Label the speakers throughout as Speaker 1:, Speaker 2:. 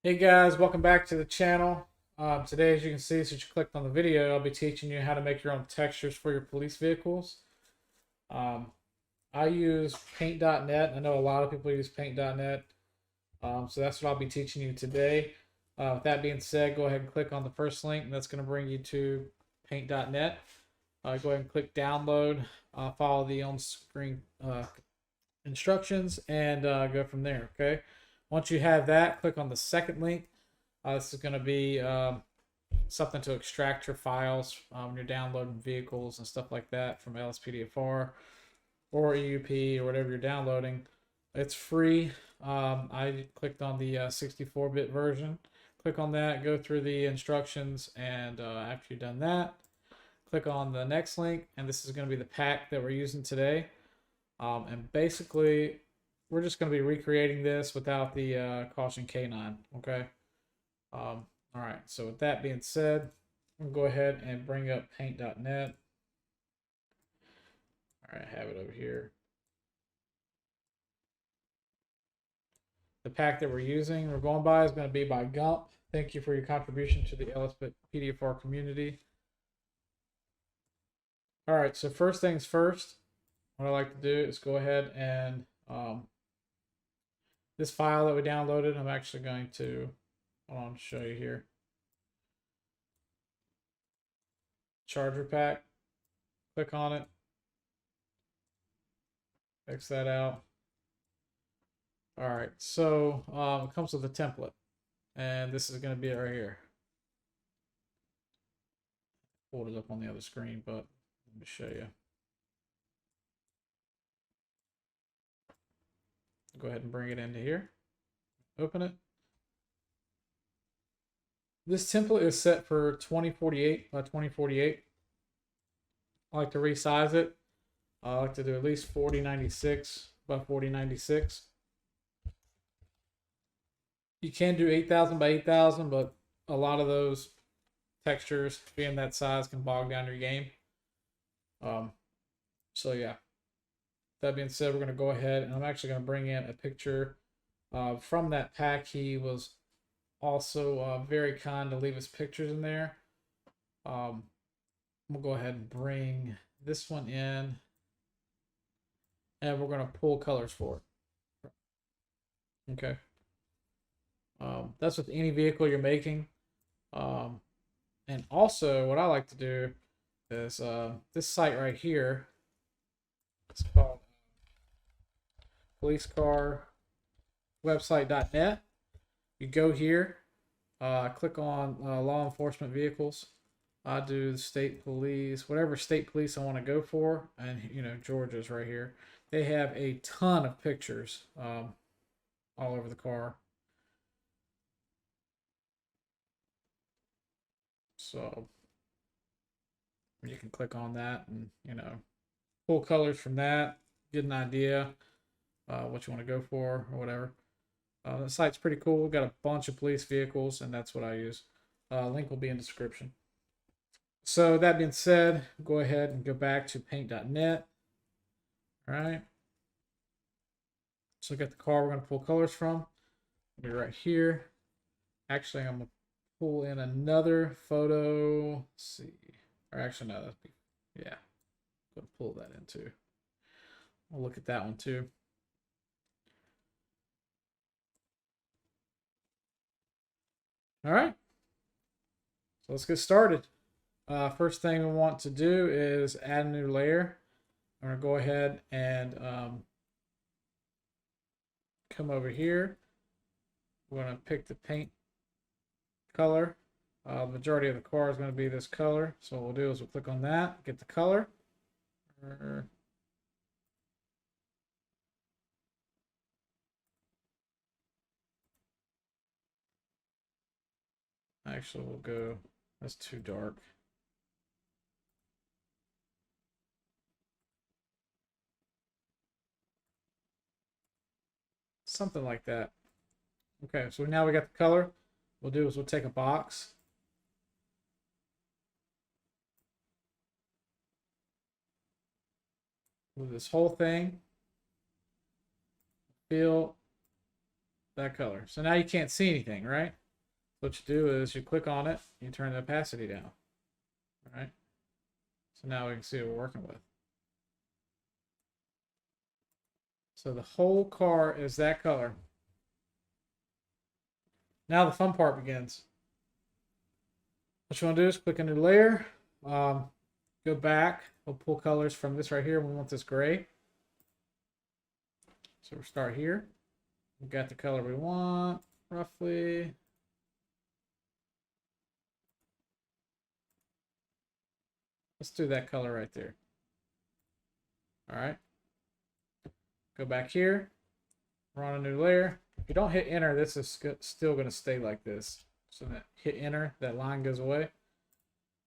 Speaker 1: Hey guys, welcome back to the channel. Today, as you can see, since you clicked on the video, I'll be teaching you how to make your own textures for your police vehicles. Um, I use paint.net. I know a lot of people use paint.net, so that's what I'll be teaching you today. With that being said, go ahead and click on the first link, and that's going to bring you to paint.net. Go ahead and click download, follow the on-screen instructions, and go from there, okay? Once you have that, click on the second link. This is going to be something to extract your files when you're downloading vehicles and stuff like that from Lspdfr or EUP or whatever you're downloading. It's free. I clicked on the 64-bit version. Click on that, go through the instructions, and after you've done that, click on the next link, and this is going to be the pack that we're using today. And basically, we're just going to be recreating this without the caution K9, okay? All right, so with that being said, I'm going to go ahead and bring up paint.net. All right, I have it over here. The pack that we're using, we're going by, is going to be by Gump. Thank you for your contribution to the Lspdfr community. All right, so first things first, what I like to do is go ahead and this file that we downloaded, I'm actually going to, hold on, show you here. Charger pack, click on it, X that out. All right, so it comes with a template, and this is going to be it right here. Pulled it up on the other screen, but let me show you. Go ahead and bring it into here. Open it. This template is set for 2048 by 2048. I like to resize it. I like to do at least 4096 by 4096. You can do 8000 by 8000, but a lot of those textures being that size can bog down your game. So yeah. That being said, we're going to go ahead and I'm actually going to bring in a picture from that pack. He was also very kind to leave his pictures in there. We'll go ahead and bring this one in, and we're going to pull colors for it. Okay. That's with any vehicle you're making. And also, what I like to do is this site right here. It's called policecarwebsite.net. You go here, click on law enforcement vehicles. I do the state police, whatever state police I want to go for, and Georgia's right here. They have a ton of pictures all over the car. So you can click on that and pull colors from that, get an idea what you want to go for or whatever. The site's pretty cool. We've got a bunch of police vehicles, and that's what I use. Link will be in the description. So that being said, go ahead and go back to paint.net. All right. So get the car we're going to pull colors from. It'll be right here. Actually, I'm going to pull in another photo. Let's see. Or actually, no, that'd be, yeah. Go pull that in too. We'll look at that one too. All right. So let's get started. First thing we want to do is add a new layer. I'm going to go ahead and come over here. We're going to pick the paint color. The majority of the car is going to be this color. So what we'll do is we'll click on that, get the color. Actually, we'll go, that's too dark. Something like that. Okay, so now we got the color. What we'll do is we'll take a box. Move this whole thing. Fill that color. So now you can't see anything, right? So what you do is you click on it, you turn the opacity down. All right. So now we can see what we're working with. So the whole car is that color. Now the fun part begins. What you want to do is click a new layer. Go back. We'll pull colors from this right here. We want this gray. So we'll start here. We got the color we want, roughly. Let's do that color right there. All right. Go back here. We're on a new layer. If you don't hit enter, this is still going to stay like this. So that hit enter, that line goes away.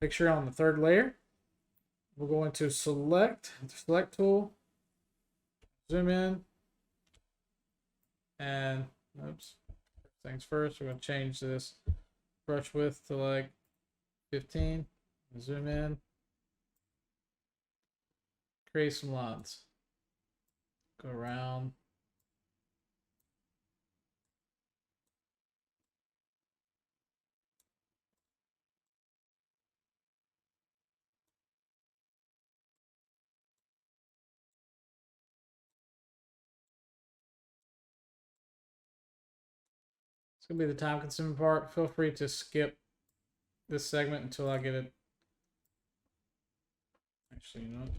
Speaker 1: Make sure you're on the third layer. We're going to select the select tool, zoom in, and oops, things first. We're going to change this brush width to like 15. Zoom in, create some lines. Go around. It's going to be the time consuming part. Feel free to skip this segment until I get it. Actually, you know what?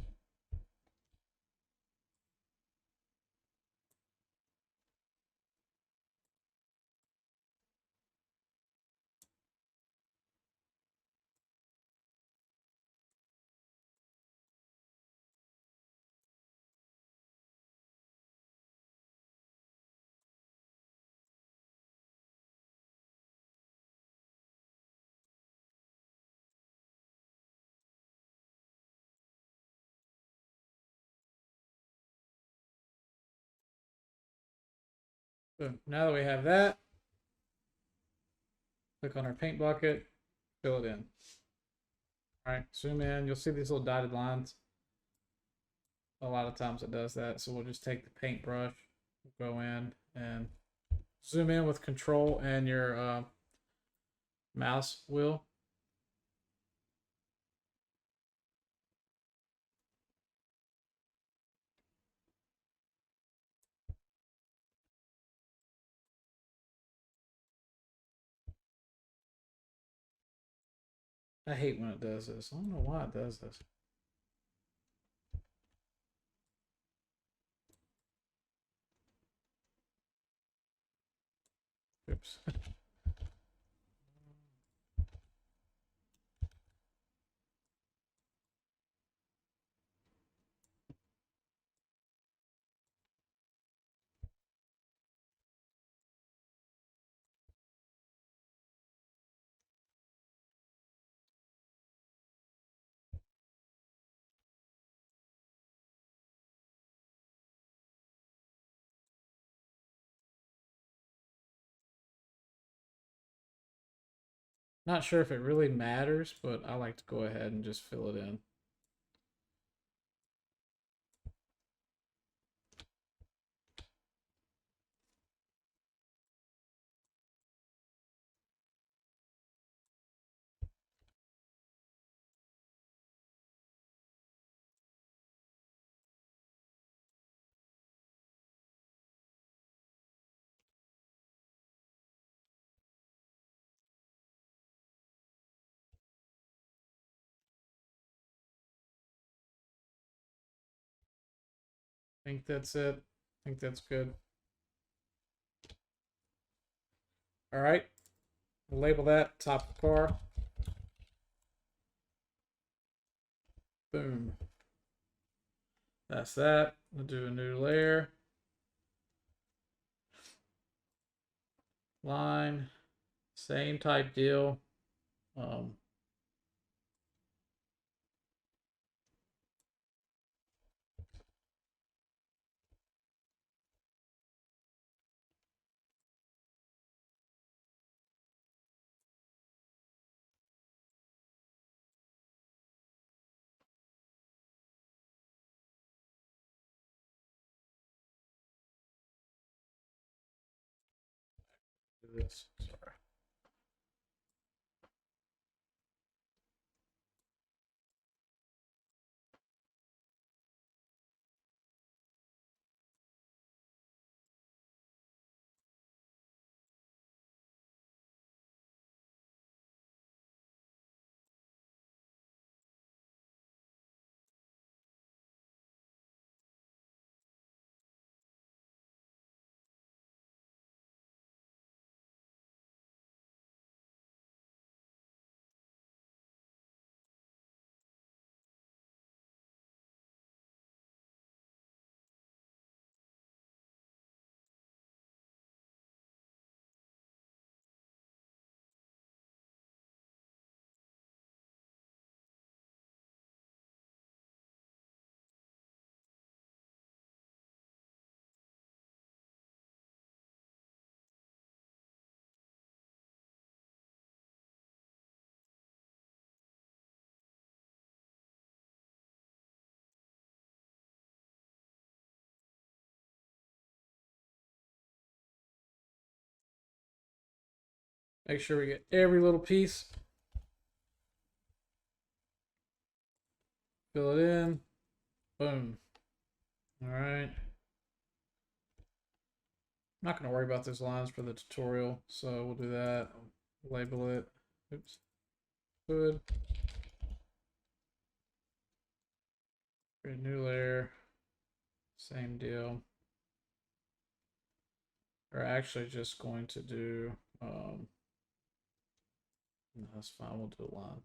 Speaker 1: So now that we have that, click on our paint bucket, fill it in. All right, zoom in. You'll see these little dotted lines. A lot of times it does that. So we'll just take the paintbrush, go in and zoom in with control and your mouse wheel. I hate when it does this. I don't know why it does this. Oops. Not sure if it really matters, but I like to go ahead and just fill it in. I think that's it. I think that's good. All right. We'll label that top of the car. Boom. That's that. We'll do a new layer. Line. Same type deal. this. Sorry. Make sure we get every little piece. Fill it in. Boom. All right. I'm not going to worry about those lines for the tutorial, so we'll do that. Label it. Oops. Good. Create a new layer. Same deal. We're actually just going to do, no, that's fine. We'll do a line.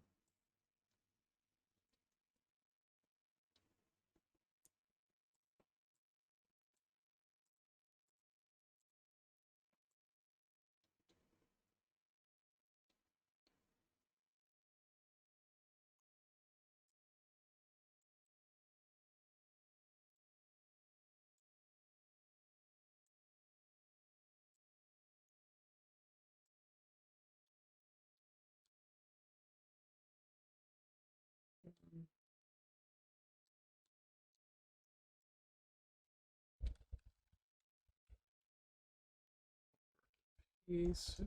Speaker 1: Oops.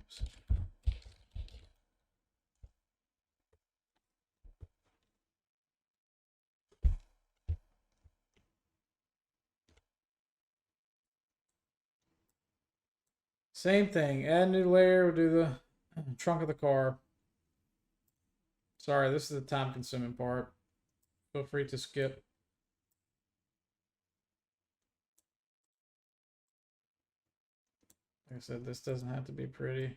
Speaker 1: Same thing. Add a new layer. We'll do the trunk of the car. Sorry, this is the time-consuming part. Feel free to skip. Like I said, this doesn't have to be pretty.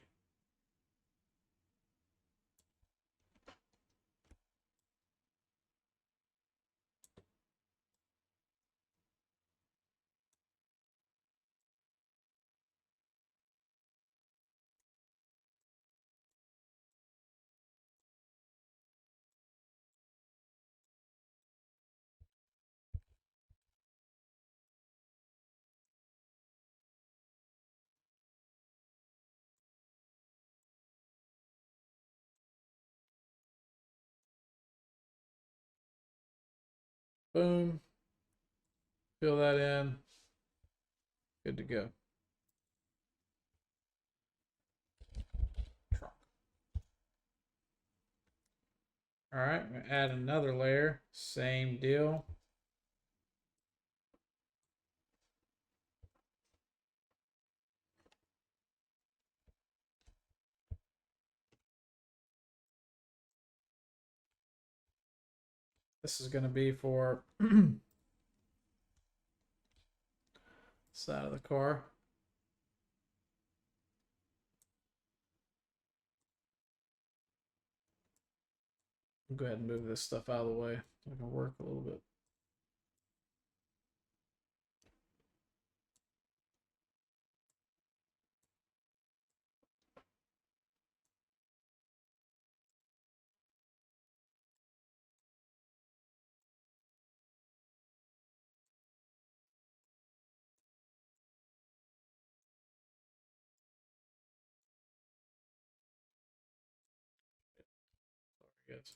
Speaker 1: Boom. Fill that in. Good to go. Trunk. All right, I'm gonna add another layer. Same deal. This is going to be for side of the car. I'll go ahead and move this stuff out of the way so I can work a little bit. Sorry, guys.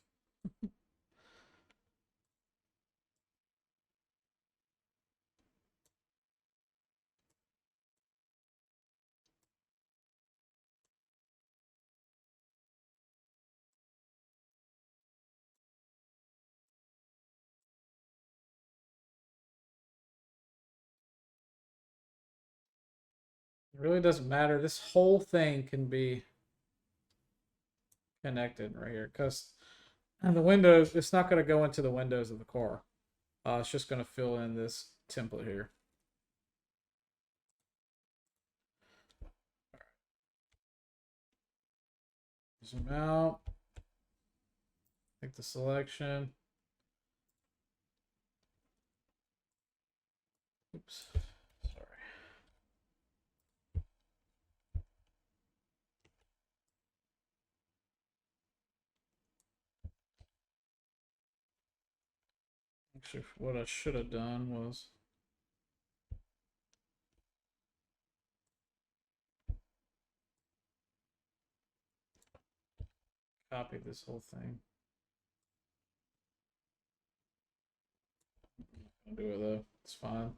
Speaker 1: It really doesn't matter. This whole thing can be connected right here because and the windows, it's not going to go into the windows of the car. It's just going to fill in this template here. Zoom out. Make the selection. Oops. Sorry. Actually, what I should have done was copy this whole thing. I'll do it though. It's fine.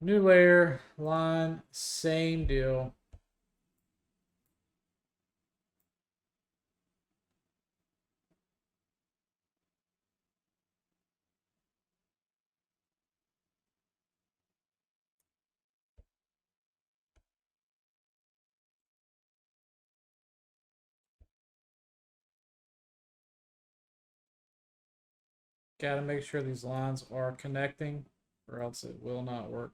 Speaker 1: New layer, line, same deal. Gotta make sure these lines are connecting or else it will not work.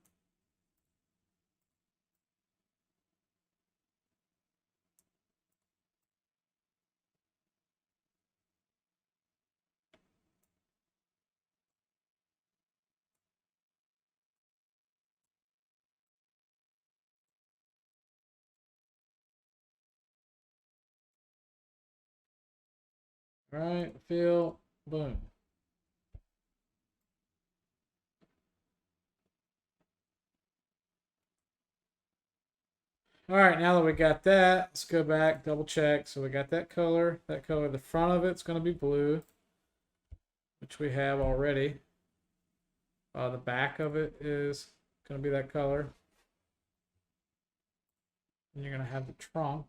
Speaker 1: All right, fill, boom. All right, now that we got that, let's go back, double check. So we got that color. That color, the front of it's going to be blue, which we have already. The back of it is going to be that color. And you're going to have the trunk.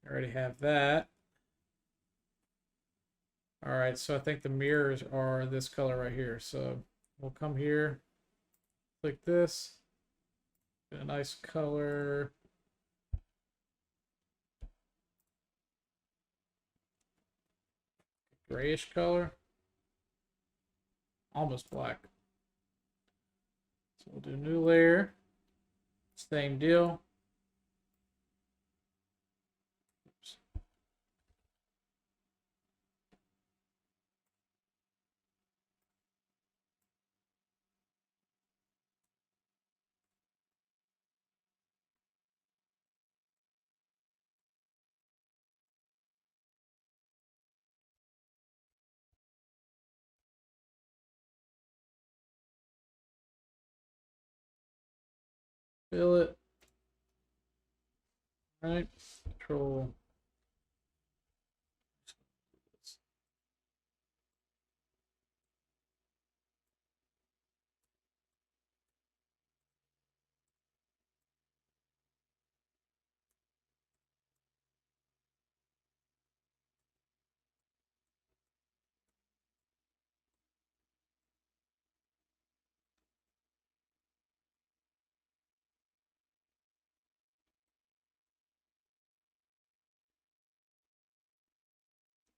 Speaker 1: You already have that. All right, so I think the mirrors are this color right here. So we'll come here, click this, get a nice color. Grayish color. Almost black. So we'll do new layer. Same deal. Oops. Fill it. All right. Control.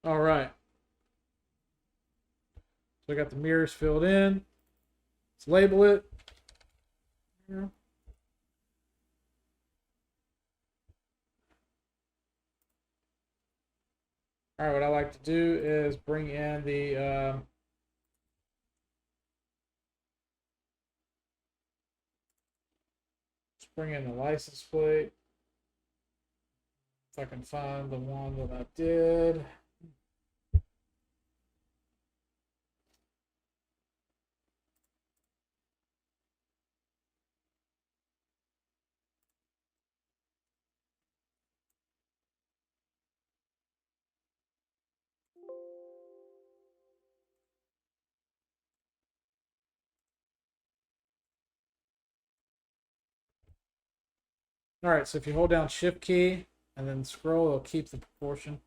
Speaker 1: All right. So I got the mirrors filled in. Let's label it. Yeah. All right, what I like to do is bring in the license plate. If I can find the one that I did. All right, so if you hold down Shift key and then scroll, it'll keep the proportion.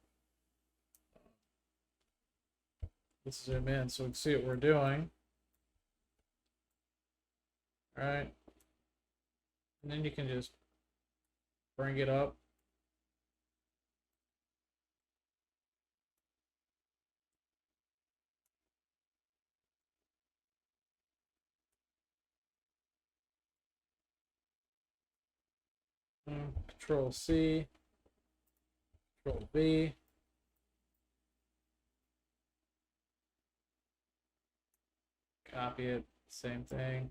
Speaker 1: Let's zoom in so we can see what we're doing. All right. And then you can just bring it up. Control C, Control V. Copy it, same thing.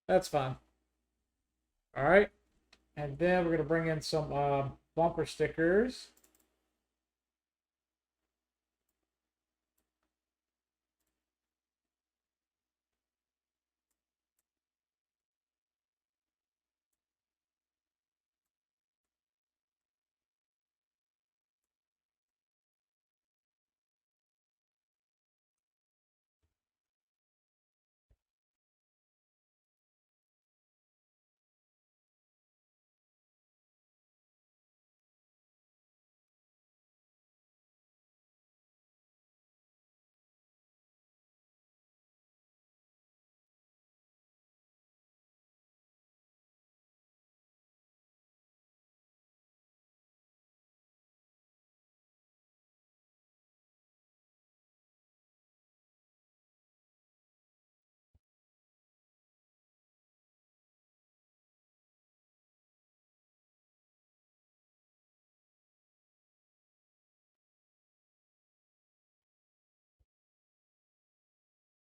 Speaker 1: That's fine. All right. And then we're going to bring in some bumper stickers.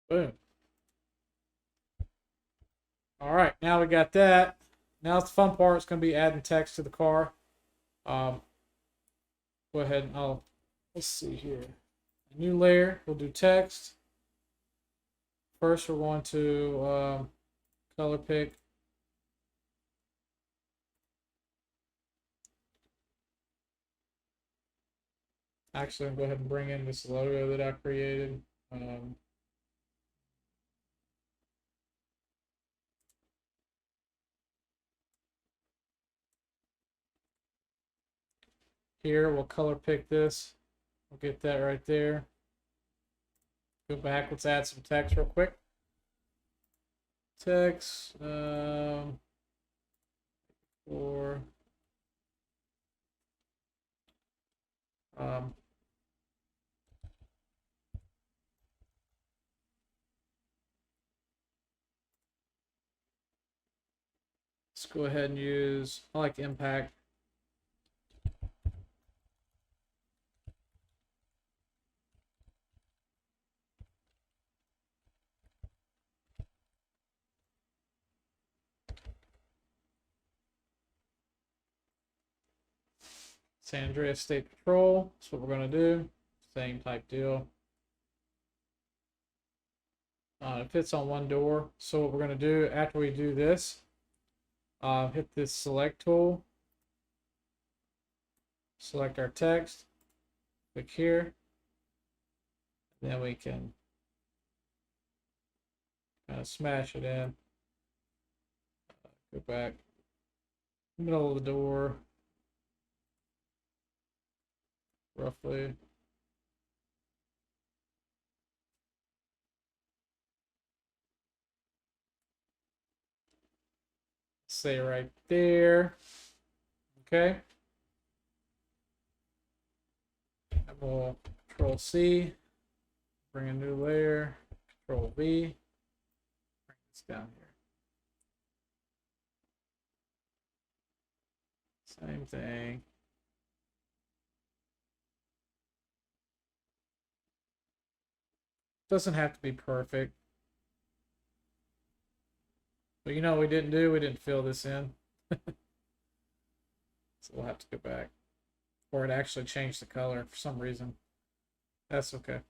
Speaker 1: Boom. All right, now we got that. Now it's the fun part. It's going to be adding text to the car. Go ahead and let's see here. A new layer. We'll do text. First, we're going to color pick. Actually, I'm going to go ahead and bring in this logo that I created. Here, we'll color pick this. We'll get that right there. Go back. Let's add some text real quick. Text. Or let's go ahead and use, I like impact. San Andreas State Patrol. That's what we're going to do. Same type deal. It fits on one door. So what we're going to do after we do this, hit this select tool. Select our text. Click here. Then we can kind of smash it in. Go back. Middle of the door. Roughly. Say right there. Okay. And we'll Control C. Bring a new layer. Control V. Bring this down here. Same thing. Doesn't have to be perfect. But you know what we didn't do? We didn't fill this in. So we'll have to go back. Or it actually changed the color for some reason. That's okay.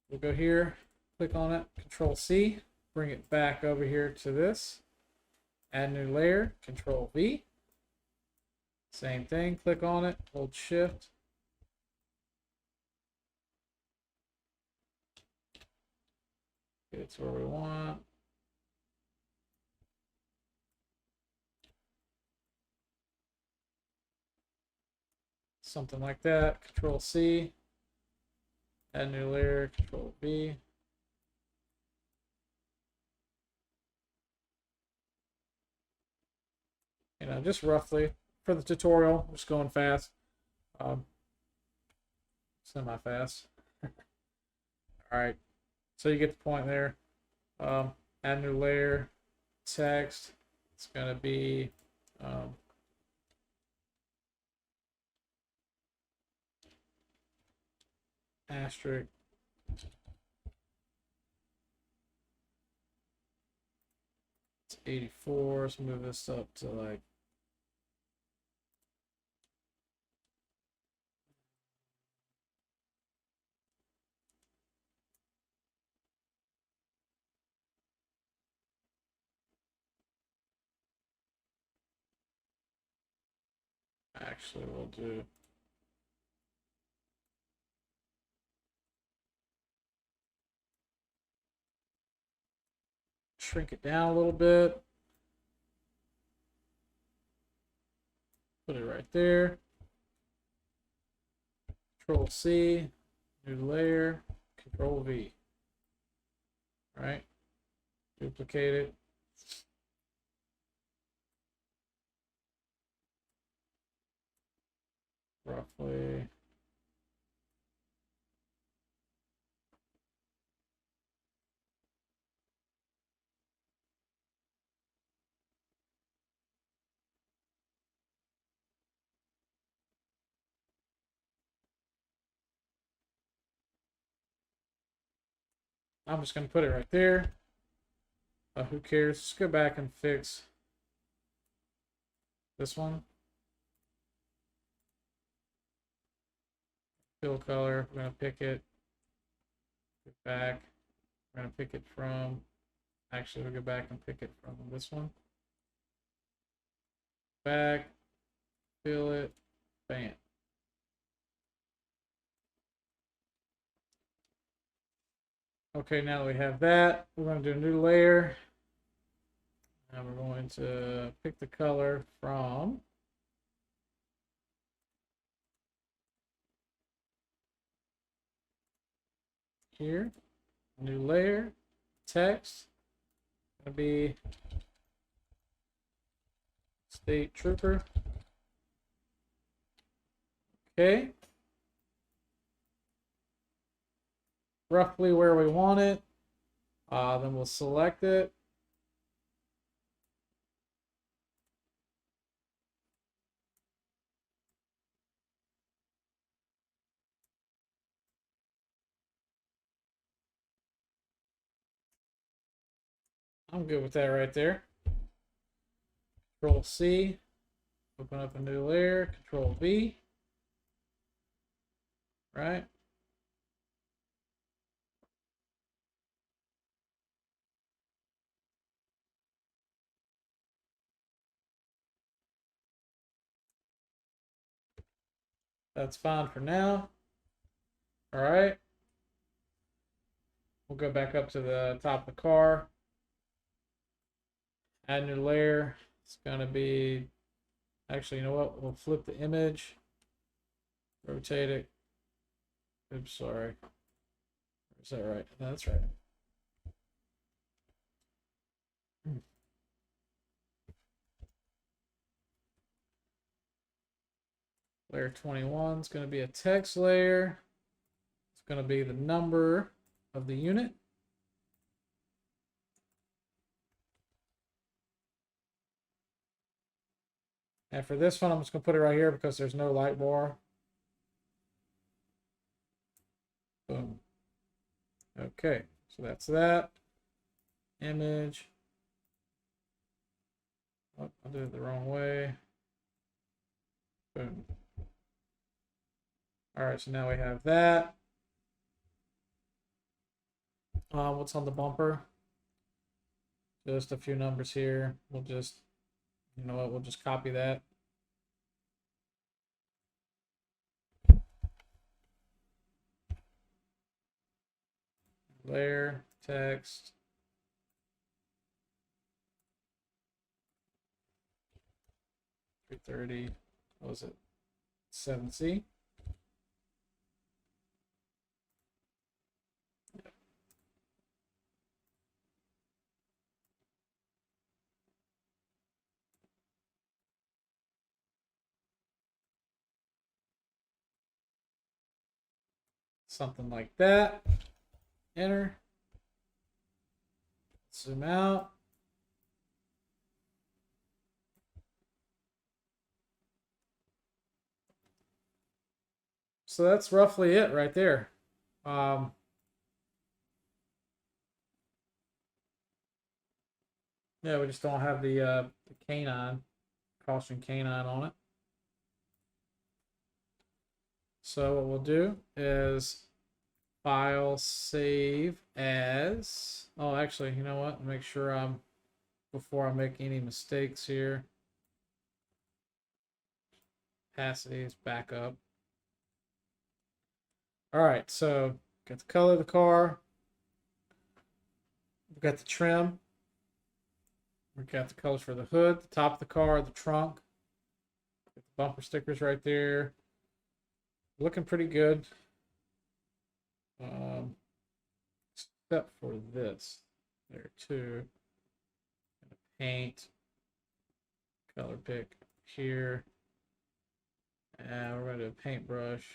Speaker 1: We'll go here, click on it, Control C, bring it back over here to this. Add new layer, Control V. Same thing, click on it, hold Shift. Get it to where we want. something like that. Control C, add new layer, Control V. You know, just roughly for the tutorial, just going fast, semi-fast. All right, so you get the point there. Add new layer, text. It's gonna be asterisk. It's 84. Let's move this up to like actually we'll do shrink it down a little bit. Put it right there. Control C, new layer, Control V. All right, duplicate it. Roughly. I'm just going to put it right there. Who cares? Let's go back and fix this one. Fill color. We're going to pick it. Go back. We're going to pick it from. Actually, we'll go back and pick it from this one. Back. Fill it. Bam. Okay, now that we have that, we're going to do a new layer. And we're going to pick the color from here. New layer. Text. Going to be State Trooper. Okay. Roughly where we want it. Then we'll select it. I'm good with that right there. Control C. Open up a new layer. Control V. Right. That's fine for now. All right. We'll go back up to the top of the car. Add new layer. It's going to be, actually, you know what? We'll flip the image. Rotate it. Oops, sorry. Is that right? No, that's right. Layer 21 is going to be a text layer. It's going to be the number of the unit. And for this one, I'm just going to put it right here because there's no light bar. Boom. Okay, so that's that. Image. Oh, I did it the wrong way. Boom. All right, so now we have that. What's on the bumper? Just a few numbers here. We'll just, you know what, we'll just copy that. Layer, text. $330. What was it? 7C. Something like that. Enter. Zoom out. So that's roughly it right there. Yeah, we just don't have the canine, caution canine on it. So what we'll do is file save as. Oh, actually, you know what? Make sure I'm before I make any mistakes here. Opacities back up. All right, so got the color of the car. We've got the trim. We've got the colors for the hood, the top of the car, the trunk. Got the bumper stickers right there. Looking pretty good. Except for this. There too. Paint. Color pick here. And we're going to do a paintbrush.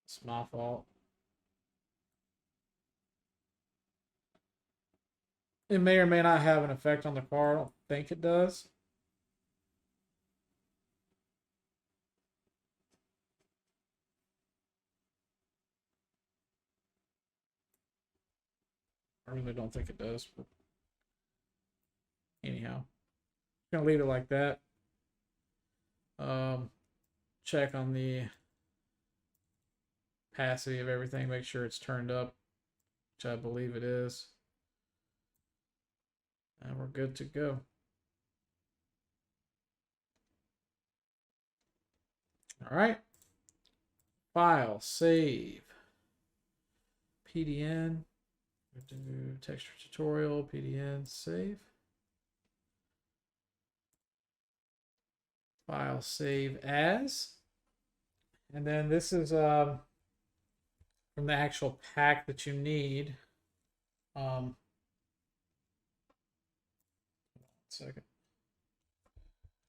Speaker 1: It's my fault. It may or may not have an effect on the car. I don't think it does. I really don't think it does. But anyhow, I'm gonna leave it like that. Check on the opacity of everything. Make sure it's turned up, which I believe it is. And we're good to go. All right. File, save. PDN. Do texture tutorial, PDN, save. File, save as. And then this is from the actual pack that you need. One second.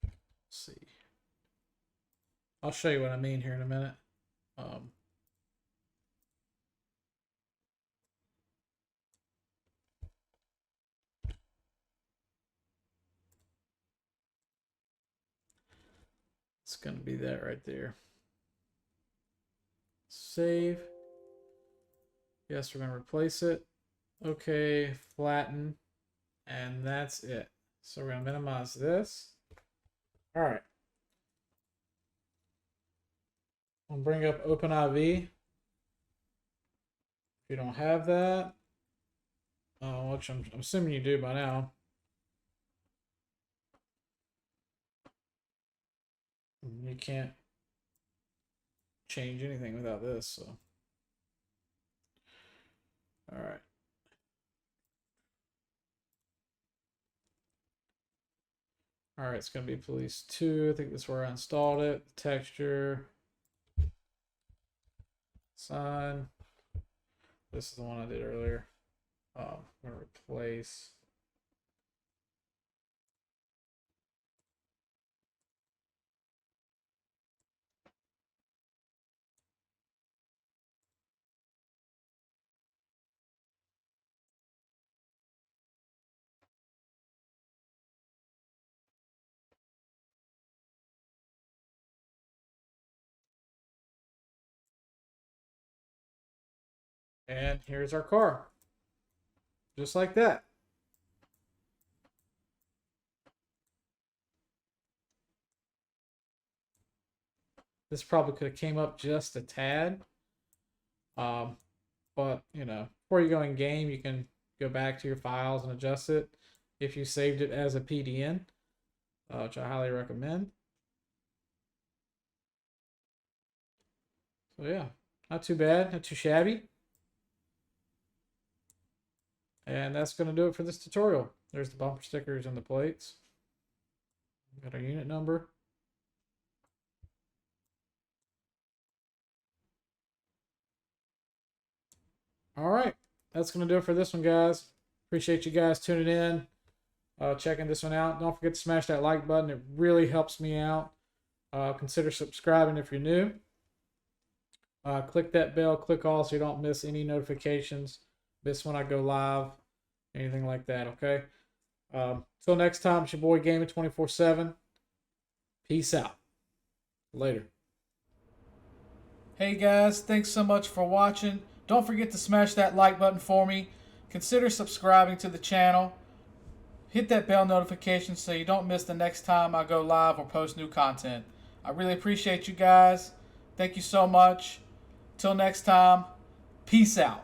Speaker 1: Let's see. I'll show you what I mean here in a minute. It's going to be that right there. Save. Yes, we're going to replace it. Okay, flatten. And that's it. So we're going to minimize this. All right. I'll bring up OpenIV. If you don't have that, which I'm assuming you do by now. You can't change anything without this, so. All right. All right, it's going to be Police 2. I think that's where I installed it. Texture. Sign. This is the one I did earlier. I'm going to replace. And here's our car. Just like that. This probably could have came up just a tad. But, you know, before you go in game, you can go back to your files and adjust it if you saved it as a PDN, which I highly recommend. So, yeah, not too bad, not too shabby. And that's going to do it for this tutorial. There's the bumper stickers and the plates. Got our unit number. All right. That's going to do it for this one, guys. Appreciate you guys tuning in, checking this one out. Don't forget to smash that like button. It really helps me out. Consider subscribing if you're new. Click that bell, click all so you don't miss any notifications. Miss when I go live, anything like that, okay? Till next time, it's your boy Gaming 24/7. Peace out. Later. Hey guys, thanks so much for watching. Don't forget to smash that like button for me. Consider subscribing to the channel. Hit that bell notification so you don't miss the next time I go live or post new content. I really appreciate you guys. Thank you so much. Till next time, peace out.